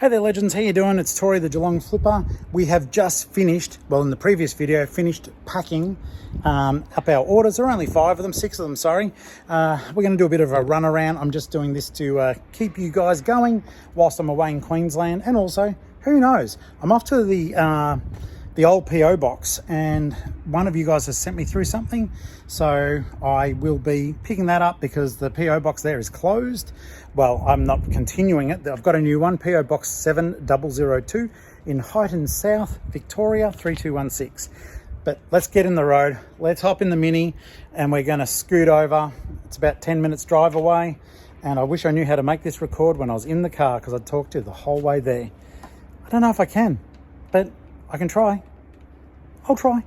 Hey there legends, how you doing? It's Tori the Geelong-Flipper. We have just finished, well in the previous video, finished packing up our orders. There are only 5 of them, 6 of them, sorry. We're going to do a bit of a run around. I'm just doing this to keep you guys going whilst I'm away in Queensland. And also, who knows, I'm off to the old PO box and one of you guys has sent me through something, so I will be picking that up because the PO box there is closed. Well, I'm not continuing it. I've got a new one, PO Box 7002 in Highton South, Victoria 3216. But let's get in the road, let's hop in the Mini and we're going to scoot over. It's about 10 minutes drive away, and I wish I knew how to make this record when I was in the car because I talked to you the whole way there. I don't know if I can, but I can try. I'll try.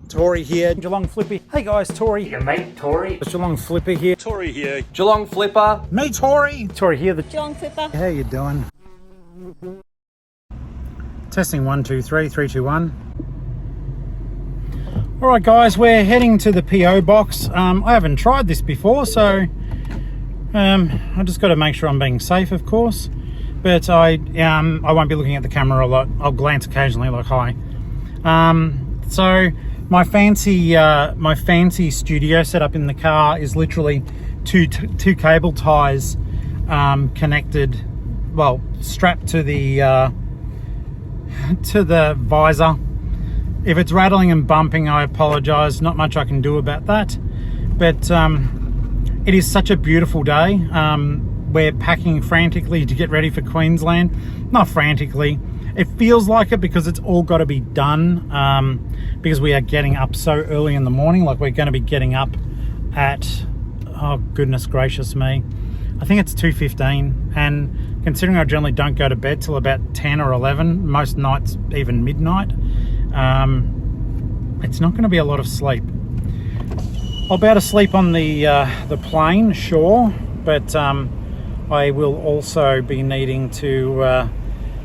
Tori here, Geelong-Flipper. Hey guys, Tori. Your mate, Tori. It's Geelong-Flipper here. Tori here. Geelong-Flipper. Me, Tori. Tori here, the Geelong-Flipper. How you doing? Testing 1, 2, 3, 3, 2, 1. All right, guys, we're heading to the PO box. I haven't tried this before, so I just got to make sure I'm being safe, of course. But I won't be looking at the camera a lot. I'll glance occasionally, like hi. So my fancy studio setup in the car is literally two cable ties connected, well, strapped to the visor. If it's rattling and bumping, I apologize. Not much I can do about that, but it is such a beautiful day. We're packing frantically to get ready for Queensland. Not frantically, it feels like it because it's all got to be done, because we are getting up so early in the morning. Like, we're going to be getting up at, oh goodness gracious me, I think it's 2:15, and considering I generally don't go to bed till about 10 or 11, most nights even midnight, it's not going to be a lot of sleep. I'll be able to sleep on the plane, sure, but I will also be needing to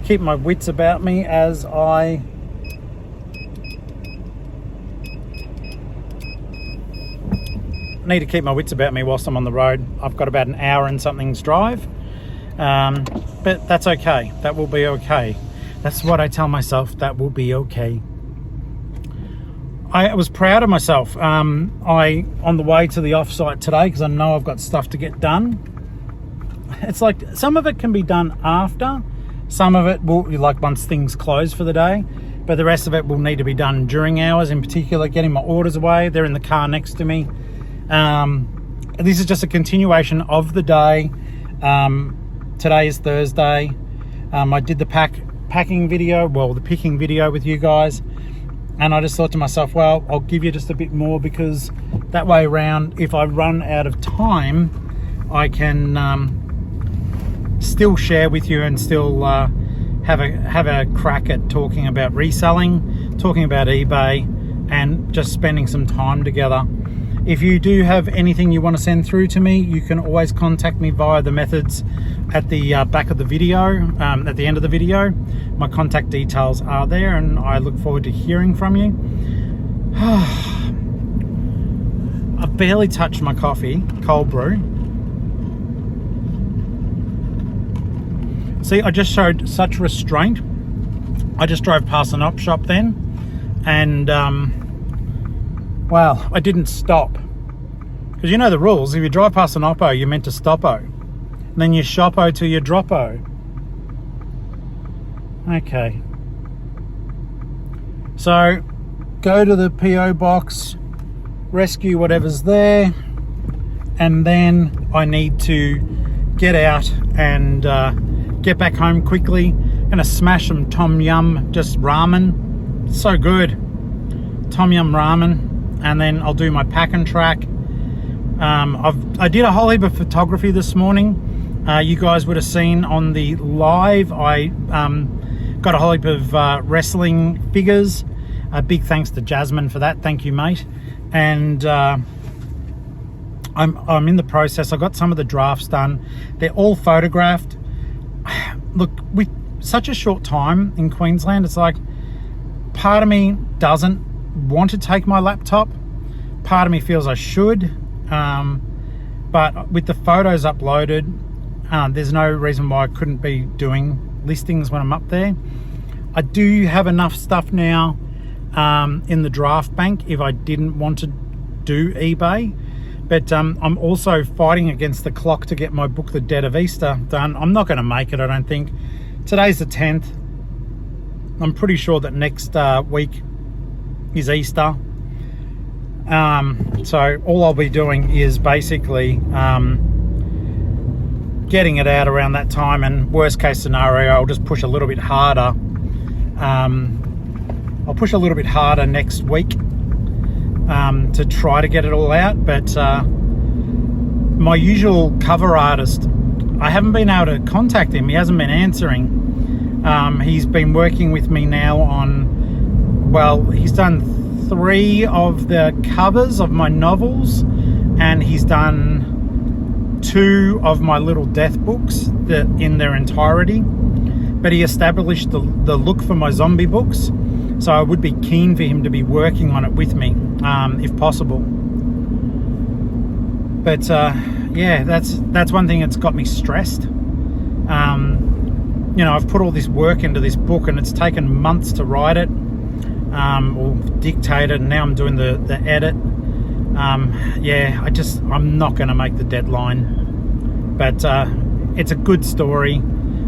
keep my wits about me as I need to keep my wits about me whilst I'm on the road. I've got about an hour and something's drive, but that's okay. That will be okay. That's what I tell myself, that will be okay. I was proud of myself. On the way to the offsite today, because I know I've got stuff to get done. It's like some of it can be done after, some of it will, like once things close for the day, but the rest of it will need to be done during hours. In particular, getting my orders away. They're in the car next to me. This is just a continuation of the day. Today is Thursday. I did the packing video, well, the picking video with you guys, and I just thought to myself, well, I'll give you just a bit more, because that way around, if I run out of time, I can still share with you and still have a crack at talking about reselling, talking about eBay, and just spending some time together. If you do have anything you want to send through to me, you can always contact me via the methods at the back of the video, at the end of the video. My contact details are there, and I look forward to hearing from you. I barely touched my coffee, cold brew. See, I just showed such restraint. I just drove past an op shop then, and well, I didn't stop, because you know the rules. If you drive past an oppo, you're meant to stop-o, and then you shop-o till you drop-o. Okay, so go to the PO box, rescue whatever's there, and then I need to get out and get back home quickly. Gonna smash some tom yum, just ramen, so good, tom yum ramen, and then I'll do my pack and track. I did a whole heap of photography this morning. You guys would have seen on the live, I got a whole heap of wrestling figures. A big thanks to Jasmine for that, thank you mate. And I'm in the process. I got some of the drafts done. They're all photographed. Look, with such a short time in Queensland, it's like part of me doesn't want to take my laptop, part of me feels I should, but with the photos uploaded, there's no reason why I couldn't be doing listings when I'm up there. I do have enough stuff now in the draft bank if I didn't want to do eBay. But I'm also fighting against the clock to get my book, The Dead of Easter, done. I'm not going to make it, I don't think. Today's the 10th. I'm pretty sure that next week is Easter. So all I'll be doing is basically getting it out around that time, and worst case scenario, I'll just push a little bit harder. I'll push a little bit harder next week to try to get it all out. But my usual cover artist, I haven't been able to contact him. He hasn't been answering. He's been working with me now on, well, he's done 3 of the covers of my novels, and he's done 2 of my little death books that in their entirety. But he established the look for my zombie books, so I would be keen for him to be working on it with me, if possible. But yeah, that's one thing that's got me stressed. You know, I've put all this work into this book, and it's taken months to write it, or dictate it, and now I'm doing the edit. Yeah, I'm not going to make the deadline, but it's a good story,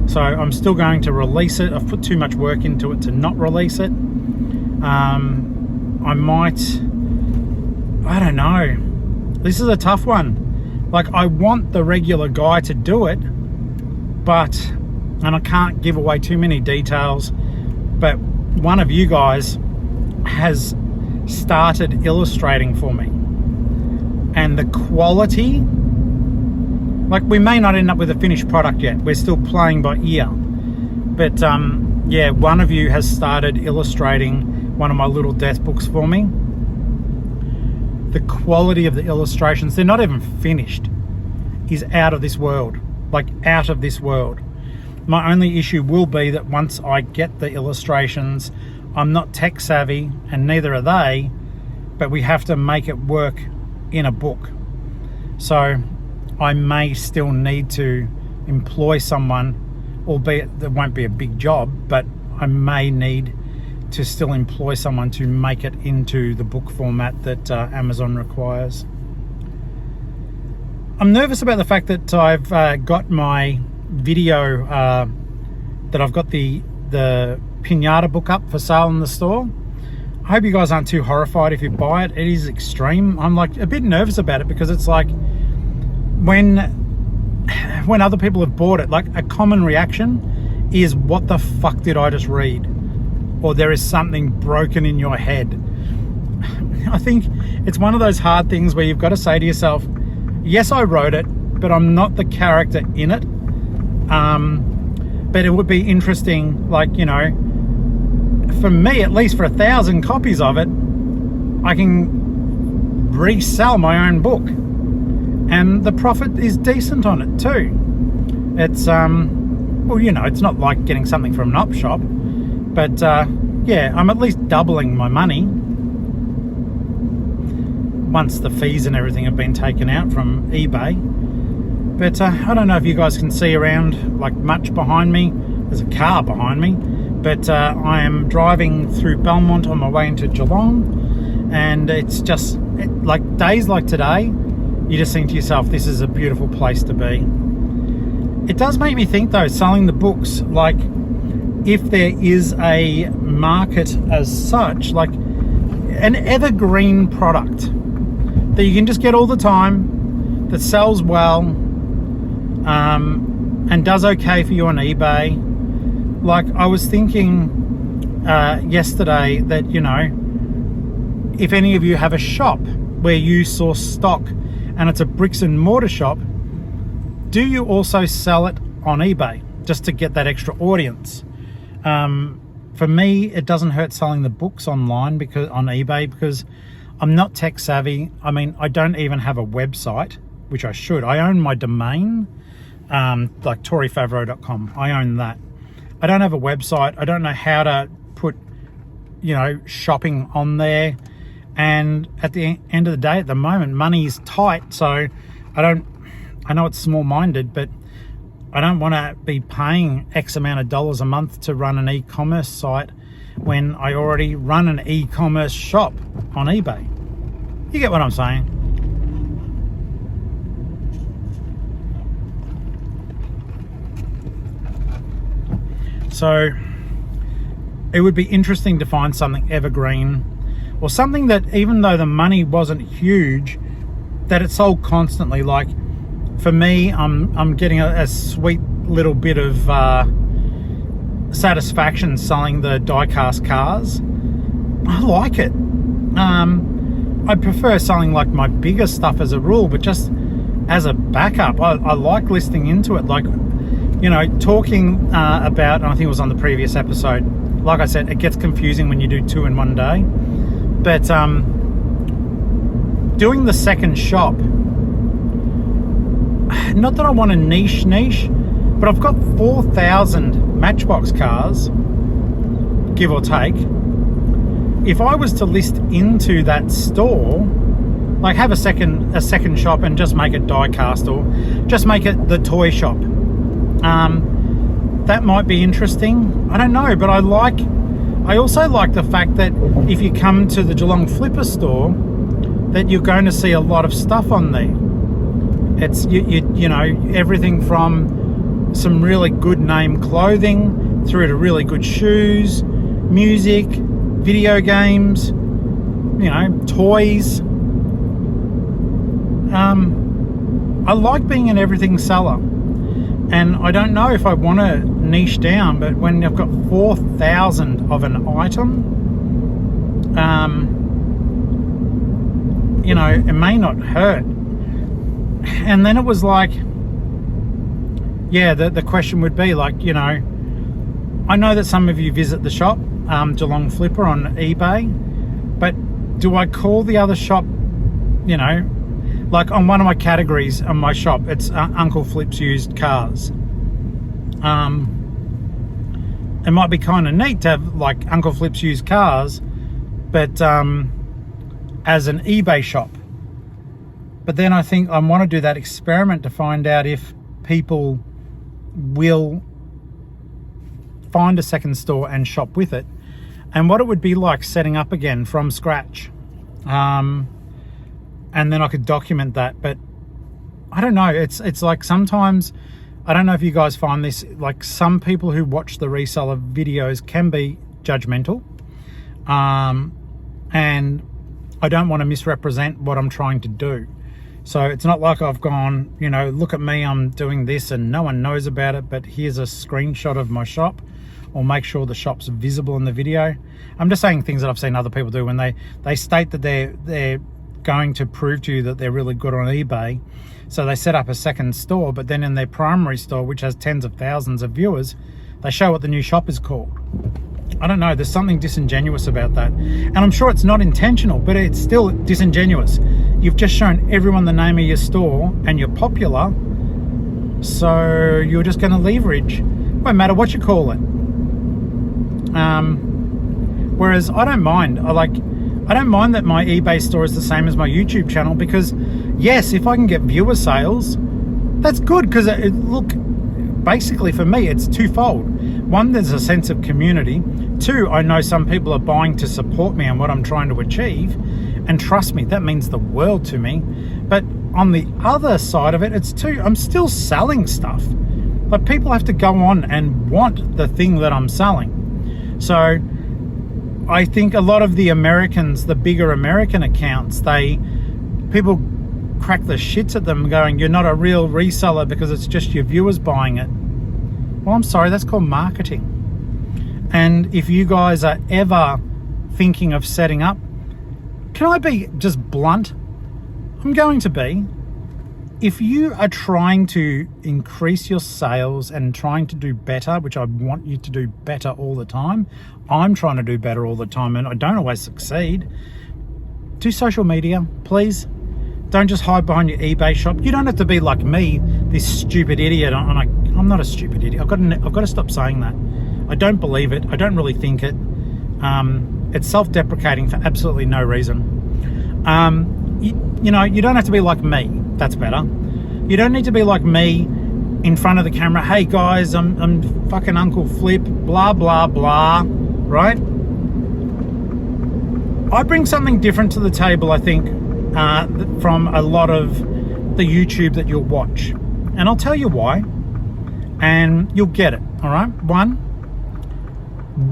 so I'm still going to release it. I've put too much work into it to not release it. I don't know. This is a tough one. Like, I want the regular guy to do it, and I can't give away too many details, but one of you guys has started illustrating for me, and the quality, like, we may not end up with a finished product yet, we're still playing by ear, but yeah, one of you has started illustrating one of my little death books for me. The quality of the illustrations, they're not even finished, is out of this world. Like, out of this world. My only issue will be that once I get the illustrations, I'm not tech savvy, and neither are they, but we have to make it work in a book. So I may still need to employ someone, albeit there won't be a big job, but I may need to still employ someone to make it into the book format that Amazon requires. I'm nervous about the fact that I've got my video, that I've got the Pinata book up for sale in the store. I hope you guys aren't too horrified if you buy it. It is extreme. I'm like a bit nervous about it, because it's like when other people have bought it, like, a common reaction is, what the fuck did I just read? Or there is something broken in your head. I think it's one of those hard things where you've got to say to yourself, yes, I wrote it, but I'm not the character in it. But it would be interesting, like, you know, for me, at least for 1,000 copies of it, I can resell my own book, and the profit is decent on it too. It's well, you know, it's not like getting something from an op shop, but yeah, I'm at least doubling my money once the fees and everything have been taken out from eBay. But I don't know if you guys can see around, like, much behind me. There's a car behind me, but I am driving through Belmont on my way into Geelong, and it's just like days like today, you just think to yourself, this is a beautiful place to be. It does make me think, though, selling the books, like, if there is a market as such, like an evergreen product that you can just get all the time, that sells well, and does okay for you on eBay. Like, I was thinking yesterday that, you know, if any of you have a shop where you source stock and it's a bricks and mortar shop, do you also sell it on eBay just to get that extra audience? For me, it doesn't hurt selling the books online, because on eBay, because I'm not tech savvy. I mean, I don't even have a website, which I should. I own my domain, like toryfavreau.com. I own that. I don't have a website. I don't know how to put, you know, shopping on there. And at the end of the day, at the moment, money is tight. So I know it's small-minded, but I don't want to be paying X amount of dollars a month to run an e-commerce site when I already run an e-commerce shop on eBay. You get what I'm saying? So it would be interesting to find something evergreen, or something that, even though the money wasn't huge, that it sold constantly. Like for me, I'm getting a sweet little bit of satisfaction selling the die-cast cars. I like it. I prefer selling like my bigger stuff as a rule, but just as a backup, I like listening into it. Like, you know, talking about, and I think it was on the previous episode, like I said, it gets confusing when you do 2 in one day. But doing the second shop, not that I want a niche, but I've got 4,000 Matchbox cars, give or take. If I was to list into that store, like have a second shop and just make it die cast, or just make it the toy shop, that might be interesting. I don't know, but I also like the fact that if you come to the Geelong-Flipper store, that you're going to see a lot of stuff on there. It's you know, everything from some really good name clothing through to really good shoes, music, video games, you know, toys. I like being an everything seller, and I don't know if I want to niche down, but when I've got 4,000 of an item, you know, it may not hurt. And then it was like, yeah, the question would be like, you know, I know that some of you visit the shop, Geelong-Flipper on eBay, but do I call the other shop, you know, like on one of my categories on my shop, it's Uncle Flip's used cars. It might be kind of neat to have like Uncle Flip's used cars, but as an eBay shop. But then I think I want to do that experiment to find out if people will find a second store and shop with it, and what it would be like setting up again from scratch. And then I could document that. But I don't know, it's like sometimes, I don't know if you guys find this, like some people who watch the reseller videos can be judgmental, and I don't want to misrepresent what I'm trying to do. So it's not like I've gone, you know, look at me, I'm doing this and no one knows about it, but here's a screenshot of my shop, or make sure the shop's visible in the video. I'm just saying things that I've seen other people do when they state that they're going to prove to you that they're really good on eBay. So they set up a second store, but then in their primary store, which has tens of thousands of viewers, they show what the new shop is called. I don't know, there's something disingenuous about that. And I'm sure it's not intentional, but it's still disingenuous. You've just shown everyone the name of your store and you're popular, so you're just going to leverage. Won't matter what you call it. Whereas I don't mind. I don't mind that my eBay store is the same as my YouTube channel, because yes, if I can get viewer sales, that's good, because look, basically for me it's twofold. One, there's a sense of community. Two, I know some people are buying to support me and what I'm trying to achieve, and trust me, that means the world to me. But on the other side of it, it's too, I'm still selling stuff. Like, people have to go on and want the thing that I'm selling. So I think a lot of the Americans, the bigger American accounts, people crack the shits at them going, you're not a real reseller because it's just your viewers buying it. Well, I'm sorry, that's called marketing. And if you guys are ever thinking of setting up, can I be just blunt? I'm going to be. If you are trying to increase your sales and trying to do better, which I want you to do better all the time, I'm trying to do better all the time and I don't always succeed, do social media, please. Don't just hide behind your eBay shop. You don't have to be like me, this stupid idiot. I'm not a stupid idiot. I've got to stop saying that. I don't believe it. I don't really think it. It's self-deprecating for absolutely no reason. You know, you don't have to be like me. That's better. You don't need to be like me in front of the camera, hey guys, I'm fucking Uncle Flip, blah, blah, blah, right? I bring something different to the table, I think, from a lot of the YouTube that you'll watch. And I'll tell you why, and you'll get it, all right? One,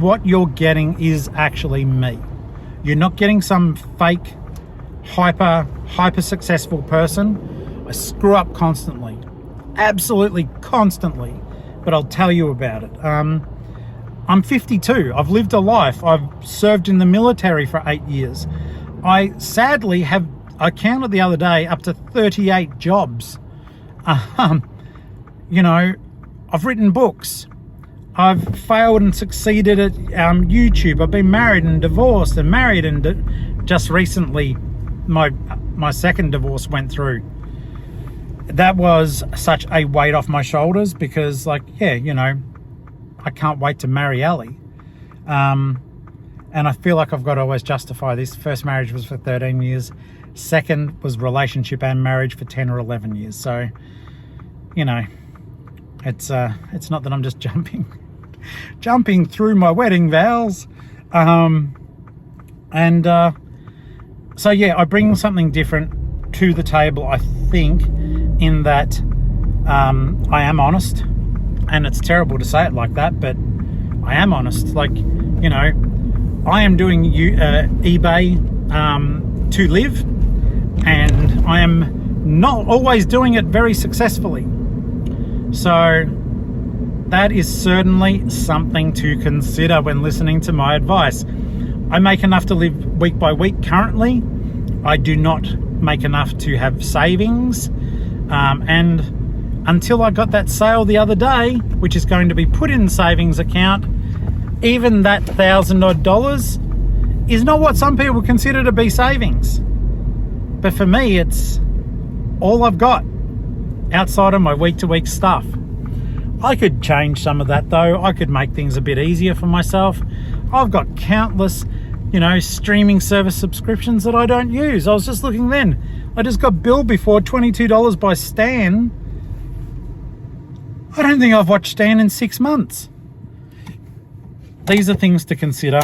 what you're getting is actually me. You're not getting some fake, hyper successful person. I screw up constantly, absolutely constantly, but I'll tell you about it. I'm 52. I've lived a life. I've served in the military for 8 years. I sadly have, I counted the other day, up to 38 jobs. You know, I've written books. I've failed and succeeded at YouTube. I've been married and divorced and married, and just recently my second divorce went through. That was such a weight off my shoulders because, like, yeah, you know, I can't wait to marry Ali. And I feel like I've got to always justify this. First marriage was for 13 years. Second was relationship and marriage for 10 or 11 years. So, you know, it's not that I'm just jumping through my wedding vows. So yeah, I bring something different to the table, I think, in that I am honest. And it's terrible to say it like that, but I am honest. Like, you know, I am doing eBay to live, and I am not always doing it very successfully. So that is certainly something to consider when listening to my advice. I make enough to live week by week currently. I do not make enough to have savings. And until I got that sale the other day, which is going to be put in the savings account, even that $1,000 is not what some people consider to be savings. But for me, it's all I've got outside of my week-to-week stuff. I could change some of that though. I could make things a bit easier for myself. I've got countless, you know, streaming service subscriptions that I don't use. I was just looking then. I just got billed before $22 by Stan. I don't think I've watched Stan in 6 months. These are things to consider.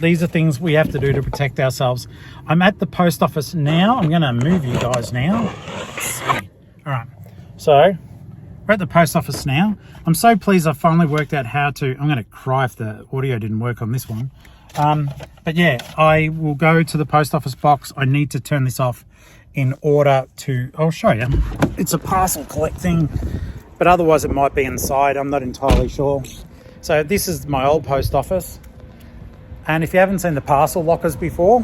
These are things we have to do to protect ourselves. I'm at the post office now. I'm going to move you guys now. Let's see. All right. So we're at the post office now. I'm so pleased I finally worked out how to... I'm going to cry if the audio didn't work on this one. But yeah, I will go to the post office box. I need to turn this off in order to... I'll show you. It's a parcel collecting, but otherwise it might be inside. I'm not entirely sure. So this is my old post office. And if you haven't seen the parcel lockers before,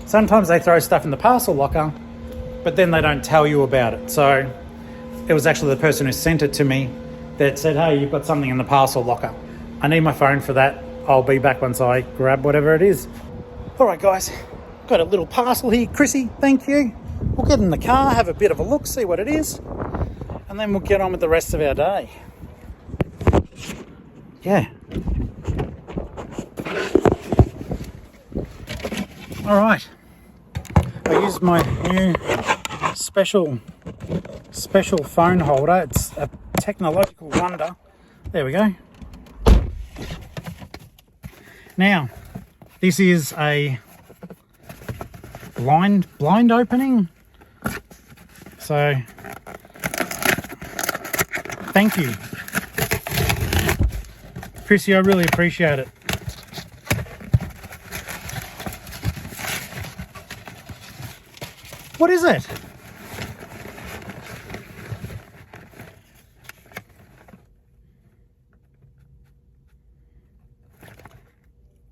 sometimes they throw stuff in the parcel locker, but then they don't tell you about it. So it was actually the person who sent it to me that said, hey, you've got something in the parcel locker. I need my phone for that. I'll be back once I grab whatever it is. All right, guys, got a little parcel here. Chrissy, thank you. We'll get in the car, have a bit of a look, see what it is, and then we'll get on with the rest of our day. Yeah. All right. I used my new special phone holder. It's a technological wonder. There we go. Now, this is a blind opening. So, thank you, Chrissy. I really appreciate it. What is it?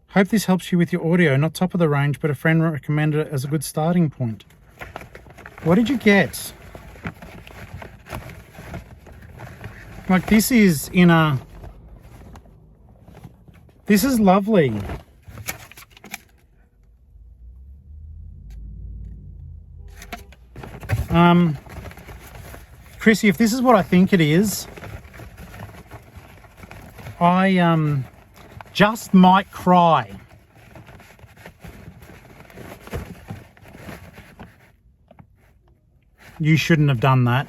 Hope this helps you with your audio. Not top of the range, but a friend recommended it as a good starting point. What did you get? Like, this is in a... This is lovely. Chrissy, if this is what I think it is, I just might cry. You shouldn't have done that.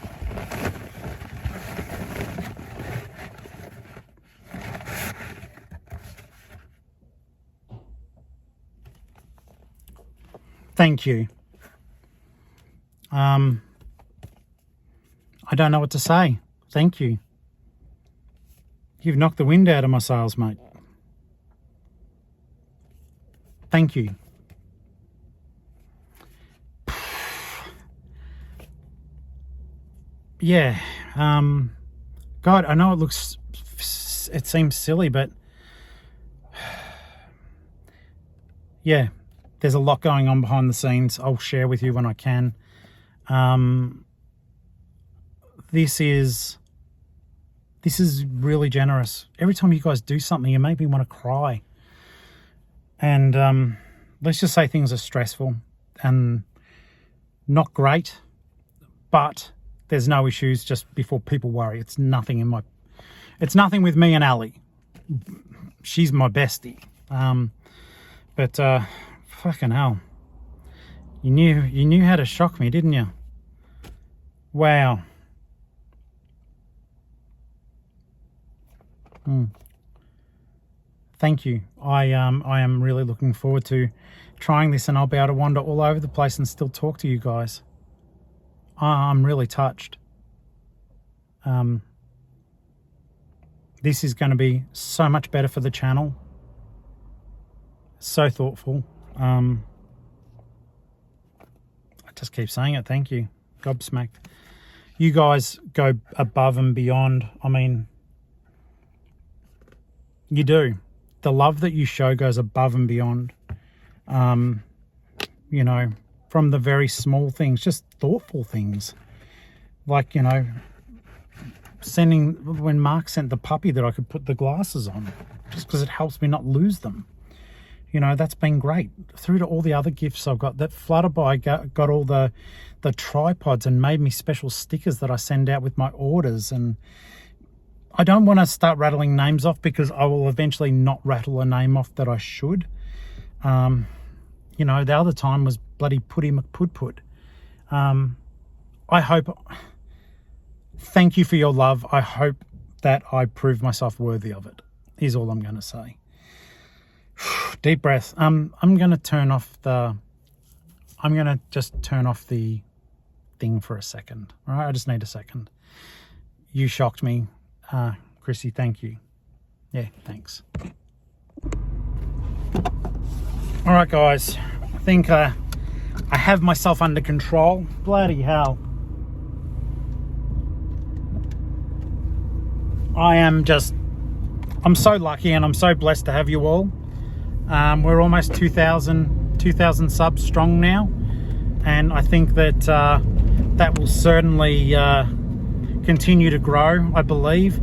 Thank you. I don't know what to say. Thank you. You've knocked the wind out of my sails, mate. Thank you. Yeah. God, I know it seems silly, but yeah, there's a lot going on behind the scenes. I'll share with you when I can. This is really generous. Every time you guys do something, you make me want to cry. And let's just say things are stressful and not great, but there's no issues just before people worry. It's nothing with me and Ali. She's my bestie. But fucking hell. You knew how to shock me, didn't you? Wow. Thank you. I am really looking forward to trying this, and I'll be able to wander all over the place and still talk to you guys. I'm really touched. This is going to be so much better for the channel. So thoughtful. I just keep saying it. Thank you. Gobsmacked. You guys go above and beyond. I mean, you do. The love that you show goes above and beyond. You know, from the very small things, just thoughtful things. Like, you know, when Mark sent the puppy that I could put the glasses on, just because it helps me not lose them. You know, that's been great. Through to all the other gifts I've got. That Flutterby got all the tripods and made me special stickers that I send out with my orders. And I don't want to start rattling names off because I will eventually not rattle a name off that I should. You know, the other time was bloody Putty McPut. I hope... Thank you for your love. I hope that I prove myself worthy of it, is all I'm going to say. Deep breath. I'm going to turn off the... I'm going to just turn off the thing for a second. All right, I just need a second. You shocked me. Chrissy, thank you. Yeah, thanks. All right, guys. I think I have myself under control. Bloody hell. I'm so lucky and I'm so blessed to have you all. We're almost 2,000 subs strong now. And I think that that will certainly continue to grow, I believe.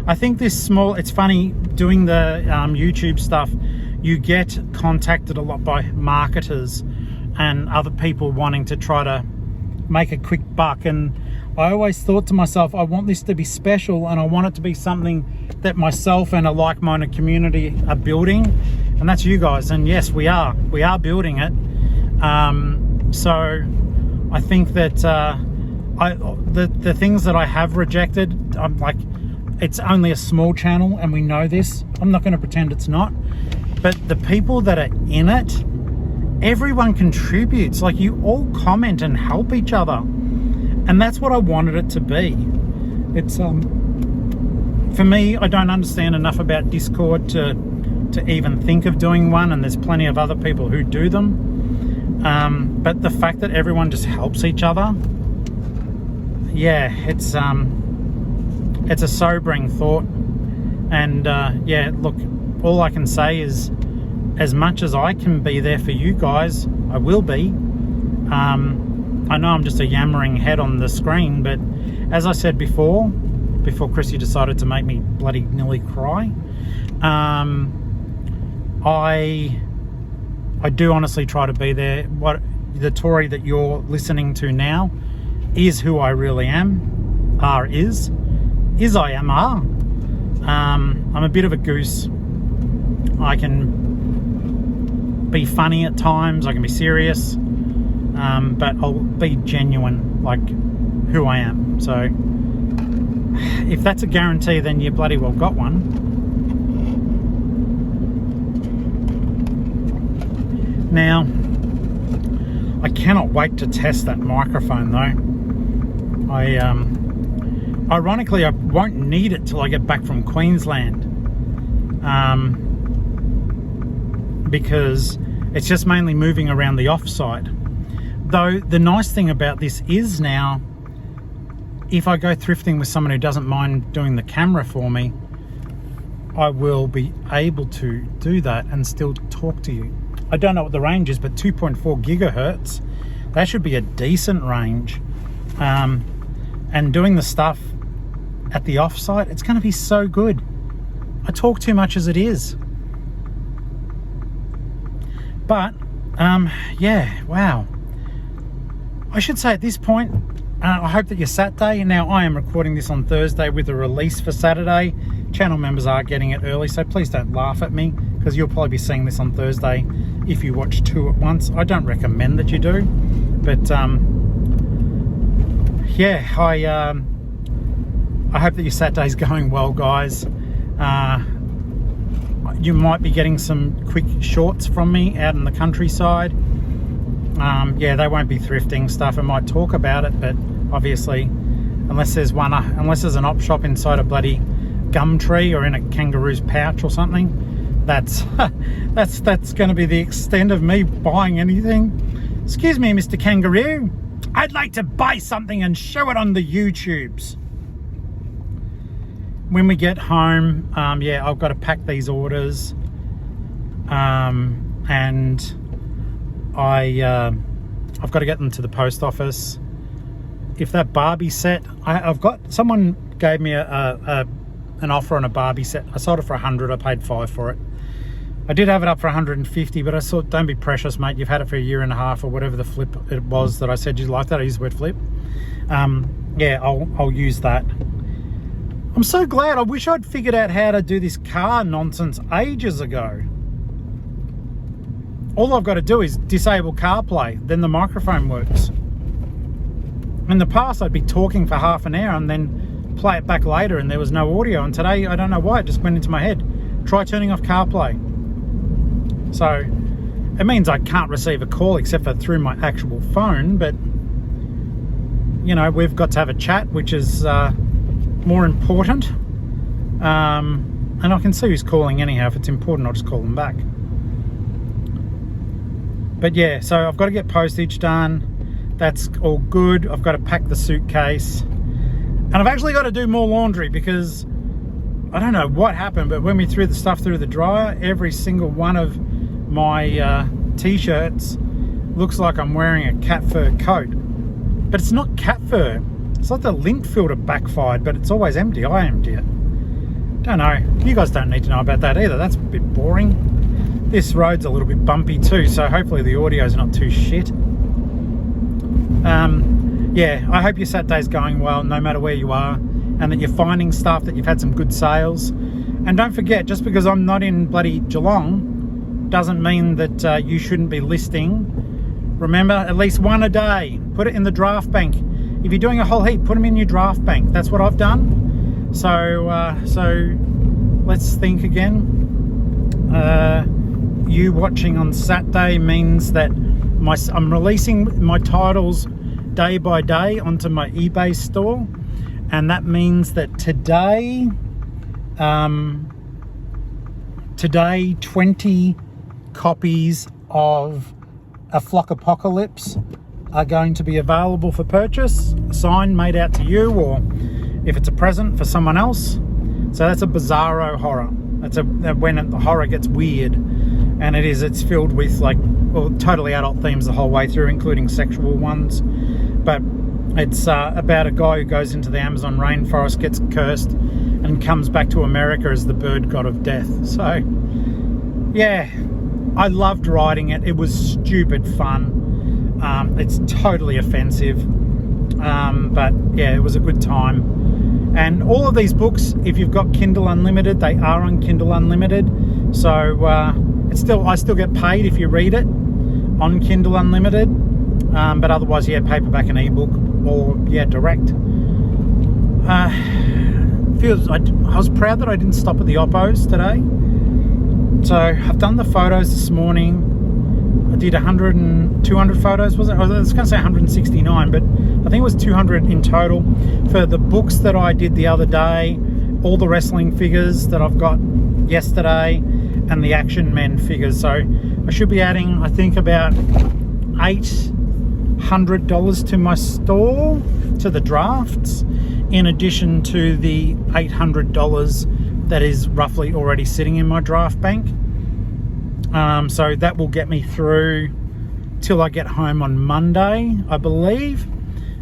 I think it's funny doing the YouTube stuff, you get contacted a lot by marketers and other people wanting to try to make a quick buck. And I always thought to myself, I want this to be special and I want it to be something that myself and a like-minded community are building. And that's you guys. And yes, we are building it. So I think that the things that I have rejected, I'm like, it's only a small channel and we know this. I'm not going to pretend it's not. But the people that are in it, everyone contributes. Like, you all comment and help each other. And that's what I wanted it to be. It's for me, I don't understand enough about Discord to even think of doing one, and there's plenty of other people who do them. But the fact that everyone just helps each other, yeah, it's a sobering thought. And yeah, look, all I can say is, as much as I can be there for you guys, I will be. I know I'm just a yammering head on the screen, but as I said before Chrissy decided to make me bloody nearly cry, I do honestly try to be there. What the Tory that you're listening to now is who I really am. Is I am are. I'm a bit of a goose. I can be funny at times, I can be serious, but I'll be genuine, like who I am. So if that's a guarantee, then you bloody well got one. Now, cannot wait to test that microphone though. Ironically, I won't need it till I get back from Queensland, because it's just mainly moving around the offsite. Though the nice thing about this is now, if I go thrifting with someone who doesn't mind doing the camera for me, I will be able to do that and still talk to you. I don't know what the range is, but 2.4 gigahertz, that should be a decent range. And doing the stuff at the offsite, it's going to be so good. I talk too much as it is. But, yeah, wow. I should say at this point, I hope that your Saturday, now I am recording this on Thursday with a release for Saturday. Channel members are getting it early, so please don't laugh at me, because you'll probably be seeing this on Thursday if you watch 2 at once. I don't recommend that you do, but yeah, I hope that your Saturday's going well, guys. You might be getting some quick shorts from me out in the countryside. Yeah, they won't be thrifting stuff. I might talk about it, but obviously, unless there's an op shop inside a bloody gum tree or in a kangaroo's pouch or something, that's going to be the extent of me buying anything. Excuse me, Mr. Kangaroo, I'd like to buy something and show it on the YouTubes. When we get home, yeah, I've got to pack these orders, and I've got to get them to the post office. If that Barbie set, I've got, someone gave me an offer on a Barbie set. I sold it for 100. I paid 5 for it. I did have it up for 150, but I thought, don't be precious, mate. You've had it for a year and a half or whatever the flip it was that I said you like that. I used the word flip. Yeah, I'll use that. I'm so glad. I wish I'd figured out how to do this car nonsense ages ago. All I've got to do is disable CarPlay, then the microphone works. In the past, I'd be talking for half an hour and then play it back later and there was no audio. And today, I don't know why, it just went into my head. Try turning off CarPlay. So, it means I can't receive a call except for through my actual phone, but, you know, we've got to have a chat, which is more important. And I can see who's calling anyhow. If it's important, I'll just call them back. But yeah, so I've got to get postage done. That's all good. I've got to pack the suitcase. And I've actually got to do more laundry because I don't know what happened, but when we threw the stuff through the dryer, every single one of my t-shirts looks like I'm wearing a cat fur coat. But it's not cat fur. It's like the lint filter backfired, but it's always empty. I empty it. Don't know. You guys don't need to know about that either. That's a bit boring. This road's a little bit bumpy too, so hopefully the audio's not too shit. Yeah, I hope your Saturday's going well, no matter where you are, and that you're finding stuff, that you've had some good sales. And don't forget, just because I'm not in bloody Geelong, doesn't mean that you shouldn't be listing. Remember, at least one a day. Put it in the draft bank. If you're doing a whole heap, put them in your draft bank. That's what I've done. So let's think again. You watching on Saturday means that I'm releasing my titles day by day onto my eBay store, and that means that today 20 copies of A Flock Apocalypse are going to be available for purchase, signed, made out to you, or if it's a present for someone else. So that's a bizarro horror. That's when the horror gets weird, and it's filled with totally adult themes the whole way through, including sexual ones. But it's about a guy who goes into the Amazon rainforest, gets cursed, and comes back to America as the bird god of death. So yeah, I loved writing it. It was stupid fun. It's totally offensive, but yeah, it was a good time. And all of these books, if you've got Kindle Unlimited, they are on Kindle Unlimited. So I still get paid if you read it on Kindle Unlimited. But otherwise, yeah, paperback and ebook, or yeah, direct. I was proud that I didn't stop at the Oppos today. So I've done the photos this morning. I did 100 and 200 photos, was it? I was going to say 169, but I think it was 200 in total for the books that I did the other day, all the wrestling figures that I've got yesterday, and the Action Men figures. So I should be adding, I think, about $800 to my store, to the drafts, in addition to the $800 that is roughly already sitting in my draft bank. So that will get me through till I get home on Monday, I believe.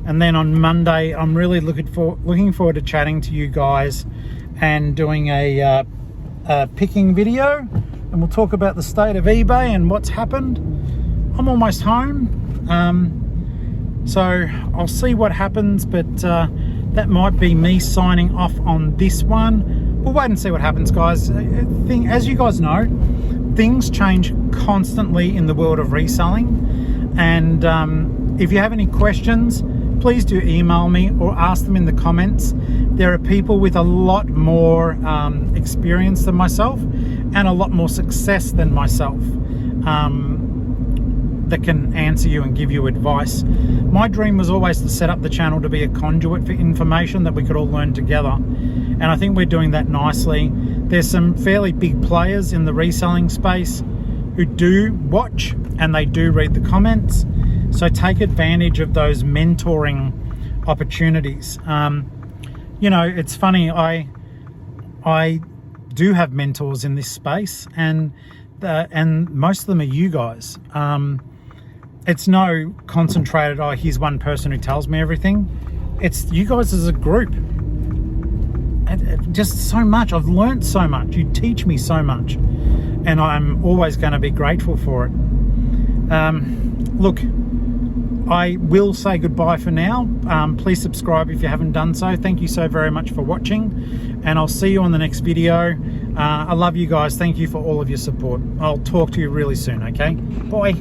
And then on Monday, I'm really looking forward to chatting to you guys and doing a picking video, and we'll talk about the state of eBay and what's happened. I'm almost home, so I'll see what happens, but that might be me signing off on this one. We'll wait and see what happens, guys. As you guys know, things change constantly in the world of reselling, and if you have any questions, please do email me or ask them in the comments. There are people with a lot more experience than myself and a lot more success than myself that can answer you and give you advice. My dream was always to set up the channel to be a conduit for information that we could all learn together, and I think we're doing that nicely. There's some fairly big players in the reselling space who do watch and they do read the comments, so take advantage of those mentoring opportunities. You know, it's funny, I do have mentors in this space, and most of them are you guys. It's no concentrated, oh, here's one person who tells me everything. It's you guys as a group. And just so much. I've learned so much. You teach me so much, and I'm always going to be grateful for it. Look, I will say goodbye for now. Please subscribe if you haven't done so. Thank you so very much for watching, and I'll see you on the next video. I love you guys. Thank you for all of your support. I'll talk to you really soon, okay? Bye.